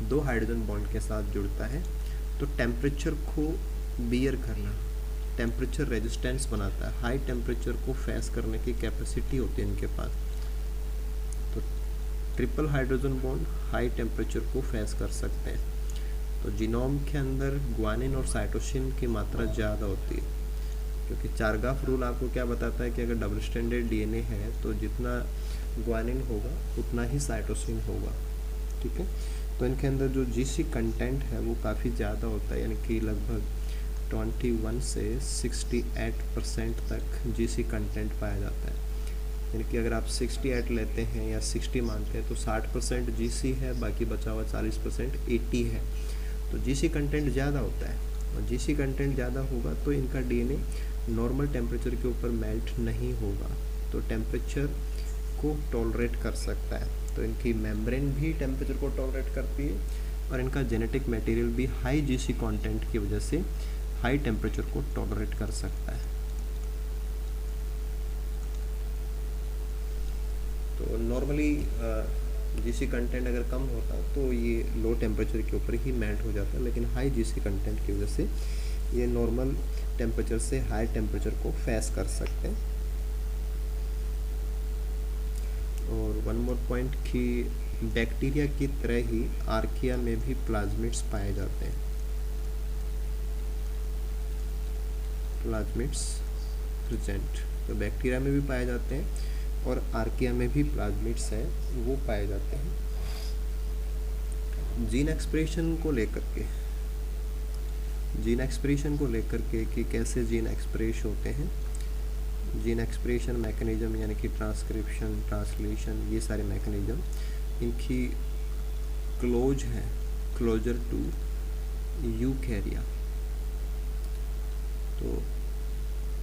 2 हाइड्रोजन बॉन्ड के साथ जुड़ता है। तो टेम्परेचर को बियर करना, टेम्परेचर रेजिस्टेंस बनाता है, हाई टेम्परेचर को फेस करने की कैपेसिटी होती है इनके पास। तो triple hydrogen bond high temperature को फेस कर सकते हैं। तो जीनोम के अंदर ग्वानिन और साइटोसिन की मात्रा ज़्यादा होती है, क्योंकि चारगाफ रूल आपको क्या बताता है कि अगर डबल स्ट्रैंडेड डीएनए है तो जितना ग्वानिन होगा उतना ही साइटोसिन होगा। ठीक है, तो इनके अंदर जो जीसी कंटेंट है वो काफ़ी ज़्यादा होता है, यानी कि लगभग 21 से 68% तक जीसी कंटेंट पाया जाता है। यानी कि अगर आप 68 लेते हैं या 60 मानते हैं तो 60% जीसी है, बाकी बचा हुआ 40% 80 है। तो जीसी कंटेंट ज़्यादा होता है, और जीसी कंटेंट ज़्यादा होगा तो इनका डीएनए नॉर्मल टेम्परेचर के ऊपर मेल्ट नहीं होगा, तो टेम्परेचर को टॉलरेट कर सकता है। तो इनकी मेम्ब्रेन भी टेम्परेचर को टॉलरेट करती है, और इनका जेनेटिक मटेरियल भी हाई जीसी कंटेंट की वजह से हाई टेम्परेचर को टॉलरेट कर सकता है। तो नॉर्मली जीसी कंटेंट अगर कम होता तो ये लो टेम्परेचर के ऊपर ही मेल्ट हो जाता है, लेकिन हाई जीसी कंटेंट की वजह से ये नॉर्मल टेम्परेचर से हाई टेम्परेचर को फेस कर सकते हैं। और वन मोर पॉइंट कि बैक्टीरिया की तरह ही आर्किया में भी प्लाज्मिड्स पाए जाते हैं। प्लाज्मिड्स प्रेजेंट, तो बैक्टीरिया में भी पाए जाते हैं और आर्किया में भी प्लाज्मिड्स हैं वो पाए जाते हैं। जीन एक्सप्रेशन को लेकर के कि कैसे जीन एक्सप्रेस होते हैं, जीन एक्सप्रेशन मैकेनिज्म यानी कि ट्रांसक्रिप्शन, ट्रांसलेशन, ये सारे मैकेनिज्म इनकी क्लोजर टू यूकैरिया। तो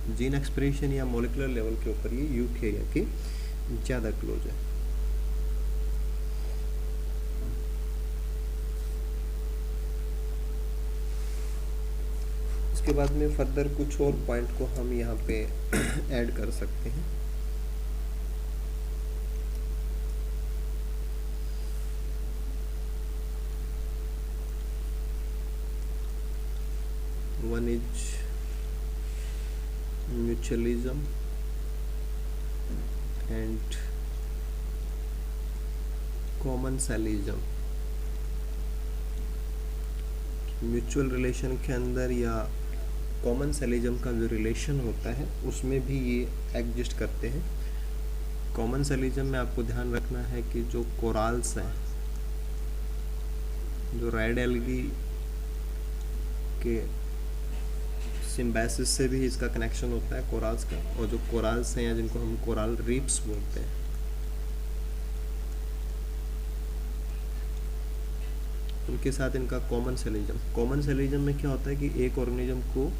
जीन एक्सप्रेशन या मॉलिक्यूलर लेवल के ऊपर ये यूकैरिया के ज़्यादा क्लोज है। इसके बाद में फर्दर कुछ और पॉइंट को हम यहाँ पे ऐड कर सकते हैं। One is mutualism and commensalism. Mutual relation के अंदर या कॉमनसेलिज्म का जो रिलेशन होता है उसमें भी ये एग्जिस्ट करते हैं। कॉमनसेलिज्म में आपको ध्यान रखना है कि जो कोराल्स हैं, जो रेड एल्गी के सिम्बायोसिस से भी इसका कनेक्शन होता है कोराल्स का, और जो कोराल्स हैं या जिनको हम कोरल रीफ्स बोलते हैं, उनके साथ इनका कॉमनसेलिज्म में क्या होता है कि एक ऑर्गेनिज्म को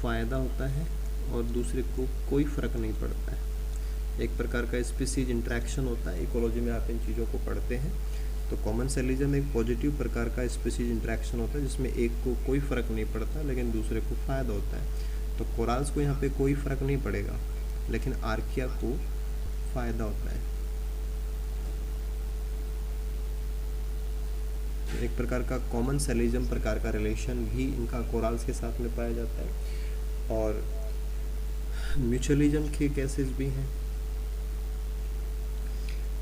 फ़ायदा होता है और दूसरे को कोई फ़र्क नहीं पड़ता है। एक प्रकार का स्पीसीज इंटरेक्शन होता है, इकोलॉजी में आप इन चीज़ों को पढ़ते हैं। तो कॉमनसेलिज्म एक पॉजिटिव प्रकार का स्पीसीज इंटरेक्शन होता है जिसमें एक को कोई फ़र्क नहीं पड़ता लेकिन दूसरे को फ़ायदा होता है। तो कोराल्स को यहाँ पे कोई फ़र्क नहीं पड़ेगा लेकिन आर्किया को फ़ायदा होता है। तो एक प्रकार का कॉमनसेलिज्म प्रकार का रिलेशन भी इनका कोराल्स के साथ में पाया जाता है। और म्यूचुअलिज्म के केसेस भी हैं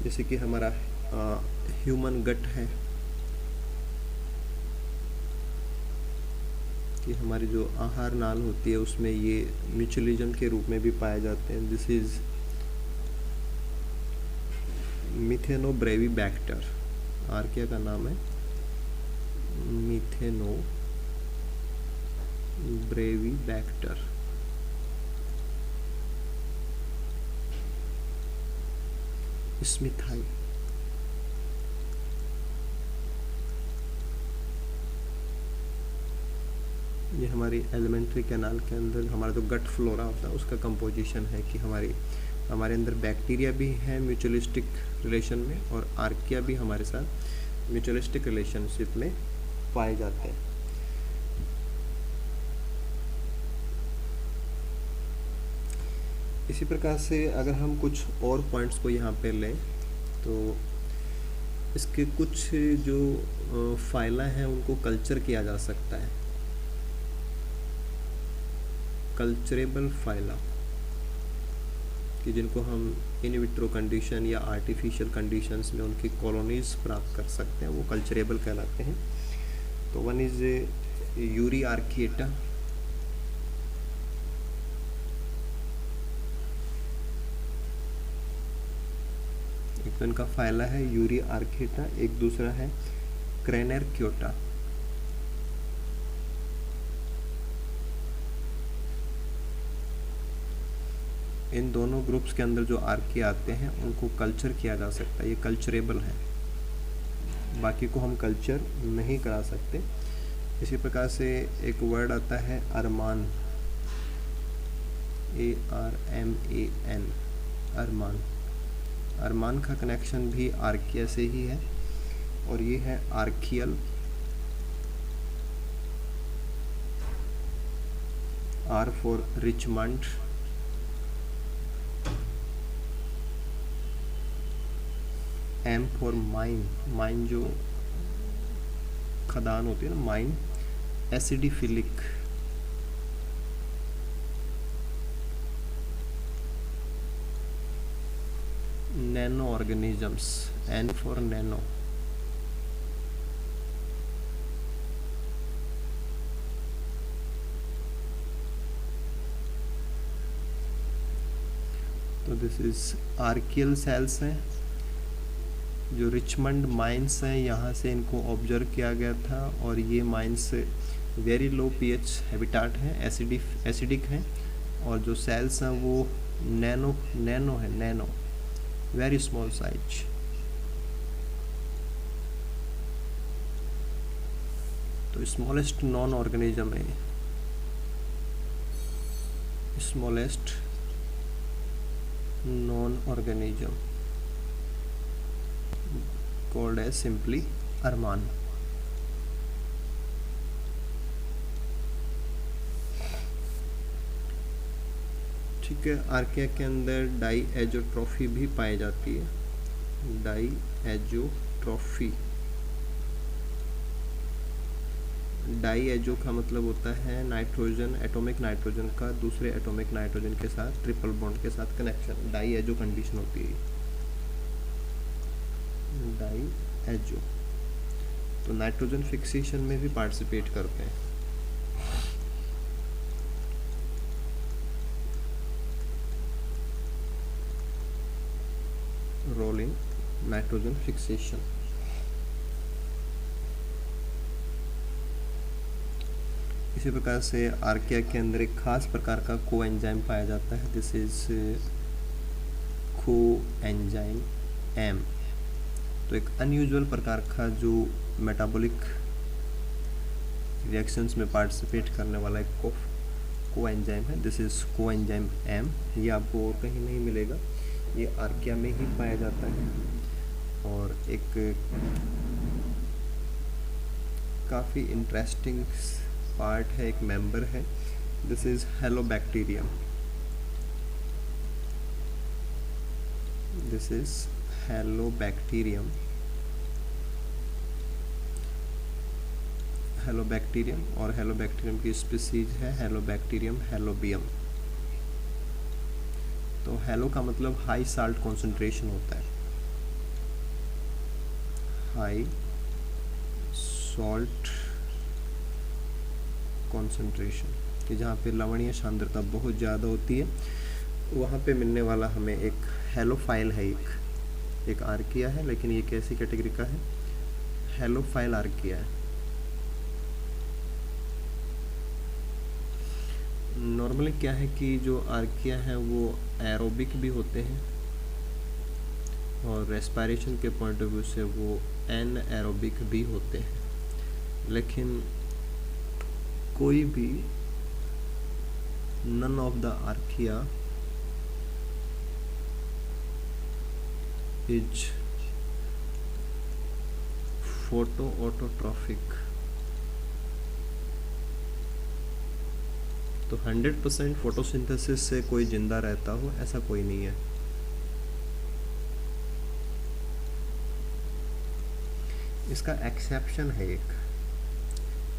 जैसे कि हमारा ह्यूमन गट है, कि हमारी जो आहार नाल होती है उसमें ये म्यूचुअलिज्म के रूप में भी पाए जाते हैं। दिस इज मिथेनोब्रेविबैक्टर, आर्किया का नाम है मिथेनोब्रेविबैक्टर। स्मिथाई, ये हमारी एलिमेंट्री कैनाल के अंदर हमारा जो गट फ्लोरा होता है उसका कंपोजिशन है, कि हमारे अंदर बैक्टीरिया भी हैं म्यूचुअलिस्टिक रिलेशन में, और आर्किया भी हमारे साथ म्यूचुअलिस्टिक रिलेशनशिप में पाए जाते हैं। इसी प्रकार से अगर हम कुछ और पॉइंट्स को यहाँ पे लें तो इसके कुछ जो फाइला हैं उनको कल्चर किया जा सकता है, कल्चरेबल फाइला, कि जिनको हम इन विट्रो कंडीशन या आर्टिफिशियल कंडीशंस में उनकी कॉलोनीज प्राप्त कर सकते हैं, वो कल्चरेबल कहलाते हैं। तो वन इज यूरी आर्किएटा, एक तो इनका फाइला है यूरी आर्किएटा, एक दूसरा है क्रेनेरक्योटा। इन दोनों ग्रुप्स के अंदर जो आर्की आते हैं उनको कल्चर किया जा सकता है, ये कल्चरेबल है, बाकी को हम कल्चर नहीं करा सकते। इसी प्रकार से एक वर्ड आता है अरमान, ARMAN, अरमान। अरमान का कनेक्शन भी आर्किया से ही है, और ये है archaeal, R for Richmond, M for mine, mine जो खदान होती है ना, mine. Acidophilic, nano organisms, N for nano. तो दिस इज आर्कियल सेल्स हैं, जो रिचमंड माइंस हैं यहाँ से इनको ऑब्जर्व किया गया था, और ये mines very low pH habitat हैं, एसिडिक हैं, और जो सेल्स हैं वो नैनो है, नैनो, वेरी स्मॉल साइज। तो स्मॉलेस्ट नॉन ऑर्गेनिज्म है, smallest non organism called as simply अरमान। ठीक है, आर्किया के अंदर डाई एजोट्रॉफी भी पाई जाती है, डाई एजोट्रॉफी। डाई एजो का मतलब होता है नाइट्रोजन, एटॉमिक नाइट्रोजन का दूसरे एटॉमिक नाइट्रोजन के साथ ट्रिपल बॉन्ड के साथ कनेक्शन, डाई एजो कंडीशन होती है, डाई एजो। तो नाइट्रोजन फिक्सेशन में भी पार्टिसिपेट करते हैं। Role in nitrogen fixation. इसी प्रकार से आर्किया के अंदर एक खास प्रकार का कोएंजाइम पाया जाता है, दिस इज कोएंजाइम M। तो एक अनयूजुअल प्रकार का जो मेटाबॉलिक रिएक्शंस में पार्टिसिपेट करने वाला एक कोएंजाइम है, दिस इज कोएंजाइम M। ये आपको और कहीं नहीं मिलेगा, ये आर्किया में ही पाया जाता है। और एक काफ़ी इंटरेस्टिंग पार्ट है, एक मेंबर है, दिस इज हेलोबैक्टीरियम, दिस इज हेलोबैक्टीरियम। हेलोबैक्टीरियम, और हेलोबैक्टीरियम की स्पीसीज है हेलोबैक्टीरियम हेलोबियम। तो हेलो का मतलब हाई साल्ट कॉन्सेंट्रेशन होता है, हाई सॉल्ट कॉन्सेंट्रेशन, कि जहाँ पे लवणीय सांद्रता बहुत ज़्यादा होती है वहाँ पे मिलने वाला हमें एक हेलोफाइल है, एक आर्किया है, लेकिन ये कैसी कैटेगरी का है, हेलोफाइल आर्किया है। नॉर्मली क्या है कि जो आर्किया हैं वो एरोबिक भी होते हैं और रेस्पिरेशन के पॉइंट ऑफ व्यू से वो एन एरोबिक भी होते हैं, लेकिन कोई भी none of the archaea is photoautotrophic. तो 100% फोटोसिंथेसिस से कोई जिंदा रहता हो ऐसा कोई नहीं है। इसका एक्सेप्शन है, एक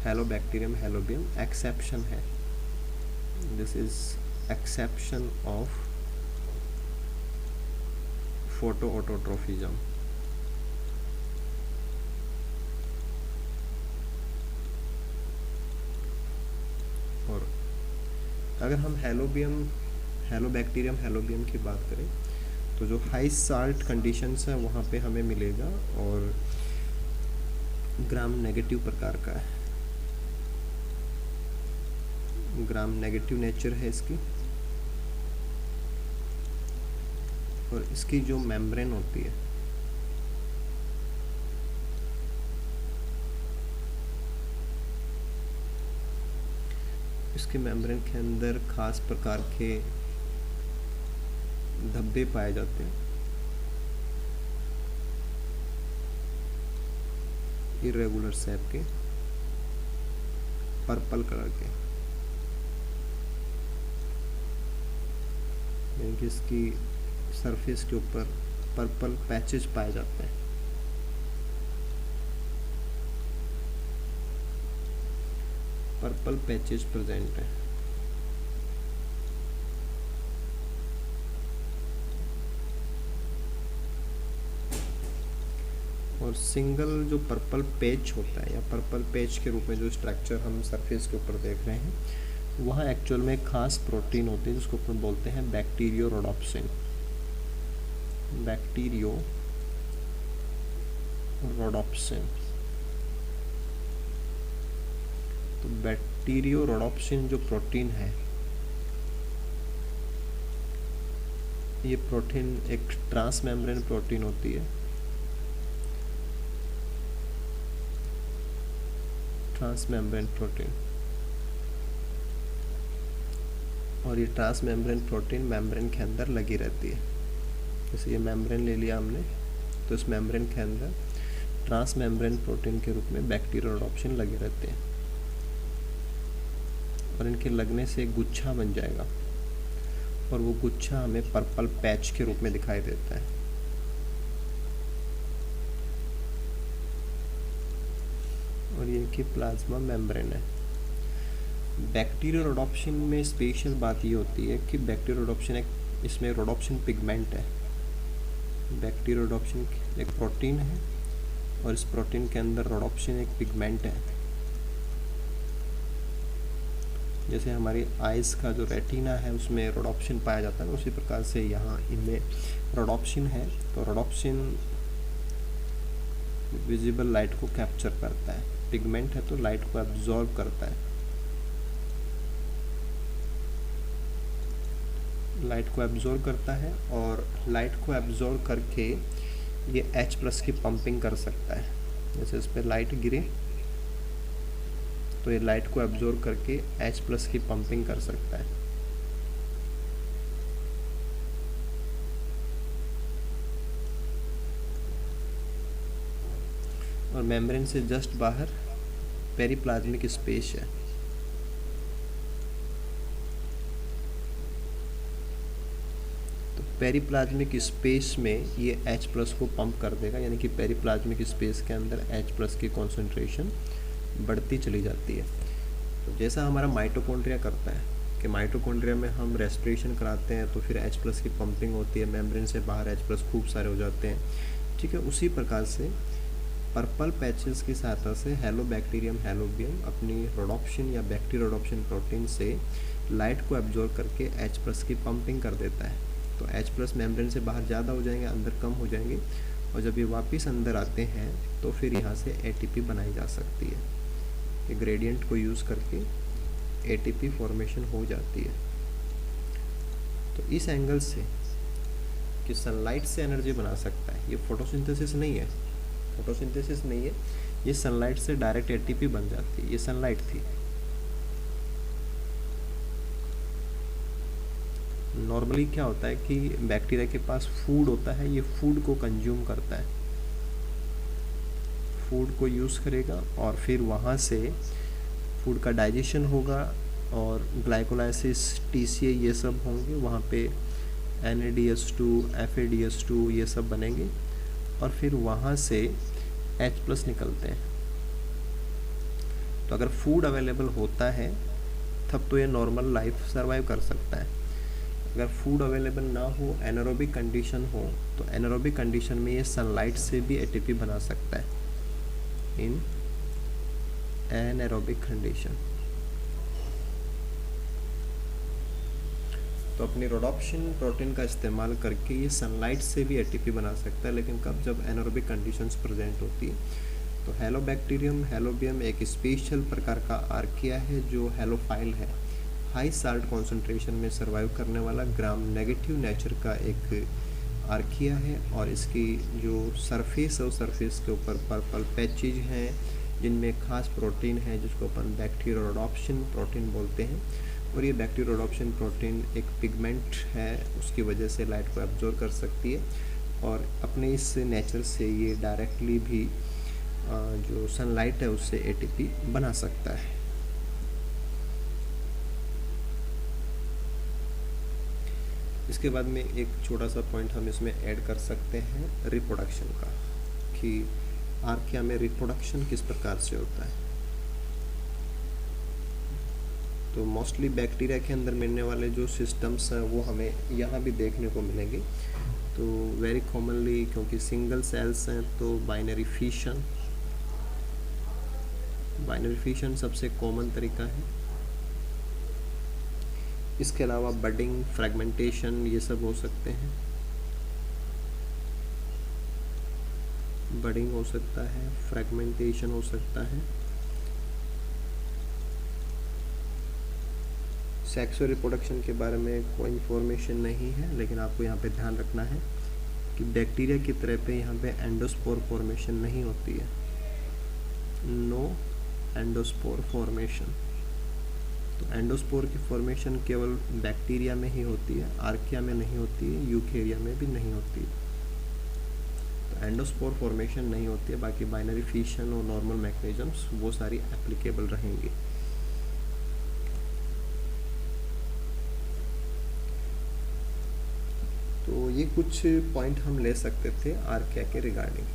हेलोबैक्टीरियम हेलोबियम एक्सेप्शन है। This is exception of photo autotrophism. और अगर हम हेलोबैक्टीरियम हेलोबियम की बात करें तो जो हाई साल्ट कंडीशंस है वहाँ पे हमें मिलेगा और ग्राम नेगेटिव प्रकार का है, ग्राम नेगेटिव नेचर है इसकी। और इसकी जो मेम्ब्रेन होती है इसके मेम्ब्रेन के अंदर खास प्रकार के धब्बे पाए जाते हैं, इरेगुलर शेप के, पर्पल कलर के, यानी कि इसकी सरफेस के ऊपर पर्पल पैचेस पाए जाते हैं। पर्पल पैचेस प्रेजेंट है। और सिंगल जो पर्पल पैच होता है या पर्पल पैच के रूप में जो स्ट्रक्चर हम सरफेस के ऊपर देख रहे हैं वहाँ एक्चुअल में एक खास प्रोटीन होती है जिसको अपन बोलते हैं बैक्टीरियोरोडोप्सिन। बैक्टीरियोरोडोप्सिन। तो बैक्टीरियोरोडोप्सिन जो प्रोटीन है ये प्रोटीन एक ट्रांस मेम्ब्रेन प्रोटीन होती है, ट्रांस मेम्ब्रेन प्रोटीन। और ये ट्रांस मेम्ब्रेन प्रोटीन मेम्ब्रेन के अंदर लगी रहती है। जैसे ये मेम्ब्रेन ले लिया हमने तो इस मेम्ब्रेन के अंदर ट्रांस मेम्ब्रेन प्रोटीन के रूप में बैक्टीरियोरोडोप्सिन लगे रहते हैं और इनके लगने से एक गुच्छा बन जाएगा और वो गुच्छा हमें पर्पल पैच के रूप में दिखाई देता है। और ये इनकी प्लाज्मा मेम्ब्रेन है। बैक्टीरियोरोडोप्सिन में स्पेशल बात ये होती है कि बैक्टीरियोरोडोप्सिन एक इसमें रोडोप्सिन पिगमेंट है। बैक्टीरियोरोडोप्सिन एक प्रोटीन है और इस प्रोटीन के अंदर रोडोप्सिन एक पिगमेंट है। जैसे हमारी आइज़ का जो रेटिना है उसमें रोडोप्सिन पाया जाता है, उसी प्रकार से यहाँ इनमें रोडोप्सिन है। तो रोडोप्सिन विजिबल लाइट को कैप्चर करता है, पिगमेंट है तो लाइट को एब्जॉर्ब करता है, लाइट को एब्जॉर्ब करता है और लाइट को एब्जॉर्ब करके ये H+ की पंपिंग कर सकता है। जैसे इस पर लाइट गिरे तो ये लाइट को एब्जॉर्ब करके H+ की पंपिंग कर सकता है। और मेम्ब्रेन से जस्ट बाहर पेरिप्लाज्मिक स्पेस है। तो पेरिप्लाज्मिक स्पेस में ये H+ को पंप कर देगा, यानी कि पेरिप्लाज्मिक स्पेस के अंदर H+ की कॉन्सेंट्रेशन बढ़ती चली जाती है। तो जैसा हमारा माइटोकॉन्ड्रिया करता है कि माइटोकॉन्ड्रिया में हम रेस्पिरेशन कराते हैं तो फिर H+ की पंपिंग होती है, मेम्ब्रेन से बाहर H+ खूब सारे हो जाते हैं, ठीक है। उसी प्रकार से पर्पल पैचेस की सहायता से हेलोबैक्टीरियम हेलोबियम अपनी रोडोप्सिन या बैक्टीरियोडोप्सिन प्रोटीन से लाइट को एब्जॉर्ब करके H+ की पंपिंग कर देता है। तो H+ मेम्ब्रेन से बाहर ज़्यादा हो जाएंगे, अंदर कम हो जाएंगे, और जब ये वापस अंदर आते हैं तो फिर यहाँ से ATP बनाई जा सकती है। ये ग्रेडियंट को यूज़ करके ATP फॉर्मेशन हो जाती है। तो इस एंगल से कि सनलाइट से एनर्जी बना सकता है, ये फोटोसिंथेसिस नहीं है, फोटोसिंथेसिस नहीं है, ये सनलाइट से डायरेक्ट ATP बन जाती है। ये सनलाइट थी। नॉर्मली क्या होता है कि बैक्टीरिया के पास फूड होता है, ये फूड को कंज्यूम करता है, फूड को यूज़ करेगा और फिर वहाँ से फूड का डाइजेशन होगा और ग्लाइकोलाइसिस, TCA ये सब होंगे, वहाँ पे NADH2, FADH2 ये सब बनेंगे और फिर वहाँ से H+ निकलते हैं। तो अगर फूड अवेलेबल होता है तब तो ये नॉर्मल लाइफ सर्वाइव कर सकता है। अगर फूड अवेलेबल ना हो, एनारोबिक कंडीशन हो, तो एनारोबिक कंडीशन में ये सनलाइट से भी ATP बना सकता है इन एनारोबिक कंडीशन। तो अपनी रोडोप्सिन प्रोटीन का इस्तेमाल करके ये सनलाइट से भी ATP बना सकता है, लेकिन कब? जब एनारोबिक कंडीशंस प्रेजेंट होती है। तो हेलोबैक्टीरियम हेलोबियम एक स्पेशल प्रकार का आर्किया है जो हेलोफाइल है, हाई साल्ट कॉन्सेंट्रेशन में सर्वाइव करने वाला ग्राम नेगेटिव नेचर का एक आर्किया है। और इसकी जो सरफेस है, उस सरफेस के ऊपर पर्पल पैचेज हैं जिनमें खास प्रोटीन है जिसको अपन बैक्टीरियोडोप्सिन प्रोटीन बोलते हैं। और ये बैक्टीरियोडोप्सिन प्रोटीन एक पिगमेंट है, उसकी वजह से लाइट को एब्जॉर्ब कर सकती है और अपने इस नेचर से ये डायरेक्टली भी जो सनलाइट है उससे ATP बना सकता है। इसके बाद में एक छोटा सा पॉइंट हम इसमें ऐड कर सकते हैं रिप्रोडक्शन का, कि आर्किया में रिप्रोडक्शन किस प्रकार से होता है। तो मोस्टली बैक्टीरिया के अंदर मिलने वाले जो सिस्टम्स हैं वो हमें यहाँ भी देखने को मिलेंगे। तो वेरी कॉमनली, क्योंकि सिंगल सेल्स हैं, तो बाइनरी फिशन सबसे कॉमन तरीका है। इसके अलावा बडिंग, फ्रेगमेंटेशन ये सब हो सकते हैं। बडिंग हो सकता है, फ्रेगमेंटेशन हो सकता है। सेक्सुअल रिप्रोडक्शन के बारे में कोई इन्फॉर्मेशन नहीं है, लेकिन आपको यहाँ पे ध्यान रखना है कि बैक्टीरिया की तरह पे यहाँ पे एंडोस्पोर फॉर्मेशन नहीं होती है, नो एंडोस्पोर फॉर्मेशन। तो एंडोस्पोर की फॉर्मेशन केवल बैक्टीरिया में ही होती है, आर्किया में नहीं होती है, यूकेरिया में भी नहीं होती है। तो एंडोस्पोर फॉर्मेशन नहीं होती है, बाकी बाइनरी फिशन और नॉर्मल मैकेनिज्म्स वो सारी एप्लीकेबल रहेंगी। तो ये कुछ पॉइंट हम ले सकते थे आर्किया के रिगार्डिंग।